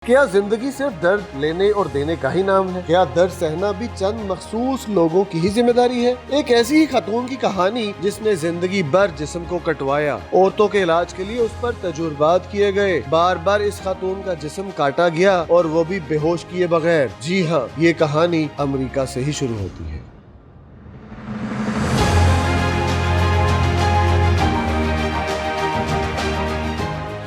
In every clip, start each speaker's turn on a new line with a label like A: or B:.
A: کیا زندگی صرف درد لینے اور دینے کا ہی نام ہے؟ کیا درد سہنا بھی چند مخصوص لوگوں کی ہی ذمہ داری ہے؟ ایک ایسی ہی خاتون کی کہانی جس نے زندگی بھر جسم کو کٹوایا، عورتوں کے علاج کے لیے اس پر تجربات کیے گئے، بار بار اس خاتون کا جسم کاٹا گیا اور وہ بھی بے ہوش کیے بغیر۔ جی ہاں، یہ کہانی امریکہ سے ہی شروع ہوتی ہے۔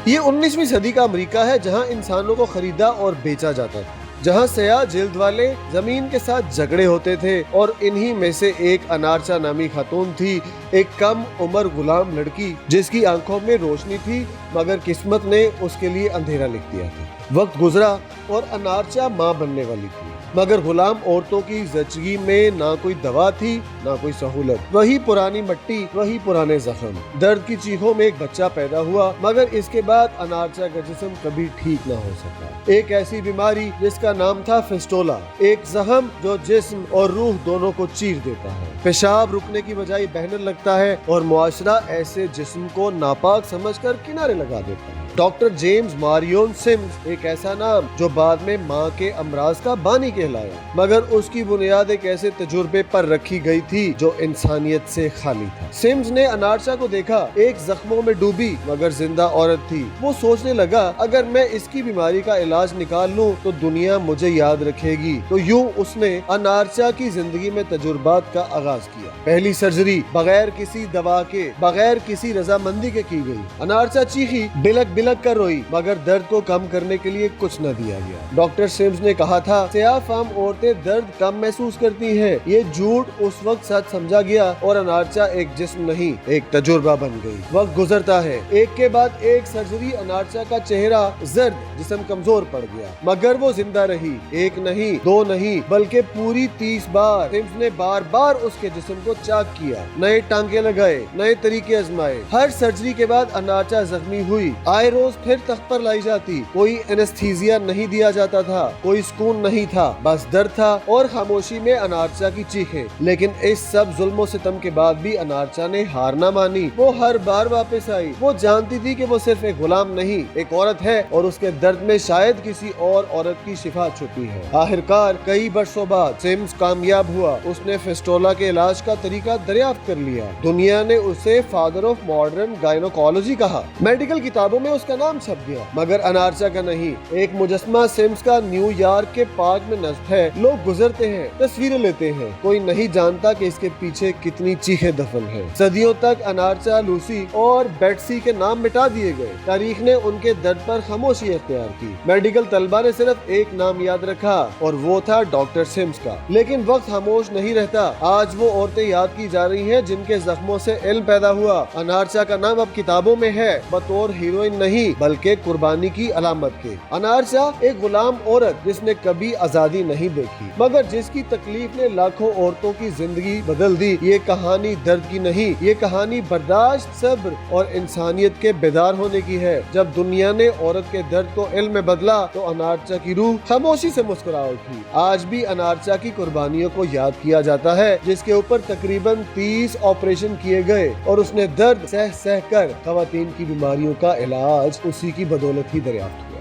A: یہ 19ویں صدی کا امریکہ ہے، جہاں انسانوں کو خریدا اور بیچا جاتا تھا، جہاں سیاہ جلد والے زمین کے ساتھ جھگڑے ہوتے تھے، اور انہی میں سے ایک انارچا نامی خاتون تھی، ایک کم عمر غلام لڑکی جس کی آنکھوں میں روشنی تھی، مگر قسمت نے اس کے لیے اندھیرا لکھ دیا تھا۔ وقت گزرا اور انارچا ماں بننے والی تھی، مگر غلام عورتوں کی زچگی میں نہ کوئی دوا تھی نہ کوئی سہولت۔ وہی پرانی مٹی، وہی پرانے زخم۔ درد کی چیخوں میں ایک بچہ پیدا ہوا، مگر اس کے بعد انارچا کا جسم کبھی ٹھیک نہ ہو سکا۔ ایک ایسی بیماری جس کا نام تھا فسٹولا، ایک زخم جو جسم اور روح دونوں کو چیر دیتا ہے۔ پیشاب رکنے کی بجائے بہنے لگتا ہے اور معاشرہ ایسے جسم کو ناپاک سمجھ کر کنارے لگا دیتا ہے۔ ڈاکٹر جیمز ماریون سمز ایک ایسا نام جو بعد میں ماں کے امراض کا بانی کہلایا، مگر اس کی بنیاد ایک ایسے تجربے پر رکھی گئی تھی جو انسانیت سے خالی تھا۔ سمز نے انارچا کو دیکھا، ایک زخموں میں ڈوبی مگر زندہ عورت تھی۔ وہ سوچنے لگا، اگر میں اس کی بیماری کا علاج نکال لوں تو دنیا مجھے یاد رکھے گی۔ تو یوں اس نے انارچا کی زندگی میں تجربات کا آغاز کیا۔ پہلی سرجری بغیر کسی دوا کے، بغیر کسی رضامندی کے کی گئی۔ انارچا چیخی، بلک کر روئی، مگر درد کو کم کرنے کے لیے کچھ نہ دیا گیا۔ ڈاکٹر سمز نے کہا تھا، سیاہ فام عورتیں درد کم محسوس کرتی ہیں۔ یہ جھوٹ اس وقت سچ سمجھا گیا اور انارچا ایک جسم نہیں، ایک تجربہ بن گئی۔ وقت گزرتا ہے، ایک کے بعد ایک سرجری، انارچا کا چہرہ زرد، جسم کمزور پڑ گیا، مگر وہ زندہ رہی۔ ایک نہیں، دو نہیں، بلکہ پوری 30 بار۔ سمز نے بار بار اس کے جسم کو چاک کیا، نئے ٹانکے لگائے، نئے طریقے آزمائے۔ ہر سرجری کے بعد انارچا زخمی ہوئی، آئے روز پھر تخت پر لائی جاتی۔ کوئی اینستھیزیا نہیں دیا جاتا تھا، کوئی سکون نہیں تھا، بس درد تھا اور خاموشی میں انارچا کی چیخیں۔ لیکن اس سب ظلم و ستم کے بعد بھی انارچا نے ہار نہ مانی۔ وہ ہر بار واپس آئی۔ وہ جانتی تھی کہ وہ صرف ایک غلام نہیں، ایک عورت ہے، اور اس کے درد میں شاید کسی اور عورت کی شفا چھپی ہے۔ آخرکار کئی برسوں بعد سمز کامیاب ہوا۔ اس نے فسٹولا کے علاج کا طریقہ دریافت کر لیا۔ دنیا نے اسے فادر آف ماڈرن گائنوکالوجی کہا۔ میڈیکل کتابوں میں اس کا نام چھپ گیا، مگر انارچا کا نہیں۔ ایک مجسمہ سمز کا نیو یارک کے پارک میں نصب ہے۔ لوگ گزرتے ہیں، تصویریں لیتے ہیں، کوئی نہیں جانتا کہ اس کے پیچھے کتنی چیخیں دفن ہیں۔ صدیوں تک انارچا، لوسی اور بیٹسی کے نام مٹا دیے گئے۔ تاریخ نے ان کے درد پر خاموشی اختیار کی۔ میڈیکل طلبہ نے صرف ایک نام یاد رکھا، اور وہ تھا ڈاکٹر سمز کا۔ لیکن وقت خاموش نہیں رہتا۔ آج وہ عورتیں یاد کی جا رہی ہیں جن کے زخموں سے علم پیدا ہوا۔ انارچا کا نام اب کتابوں میں ہے، بطور ہیروئن نہیں بلکہ قربانی کی علامت کے۔ انارچا ایک غلام عورت جس نے کبھی آزادی نہیں دیکھی، مگر جس کی تکلیف نے لاکھوں عورتوں کی زندگی بدل دی۔ یہ کہانی درد کی نہیں، یہ کہانی برداشت، صبر اور انسانیت کے بیدار ہونے کی ہے۔ جب دنیا نے عورت کے درد کو علم میں بدلا تو انارچا کی روح خاموشی سے مسکرا اٹھی۔ آج بھی انارچا کی قربانیوں کو یاد کیا جاتا ہے، جس کے اوپر تقریباً 30 آپریشن کیے گئے، اور اس نے درد سہ کر خواتین کی بیماریوں کا علاج اسی کی بدولت ہی دریافت کیا۔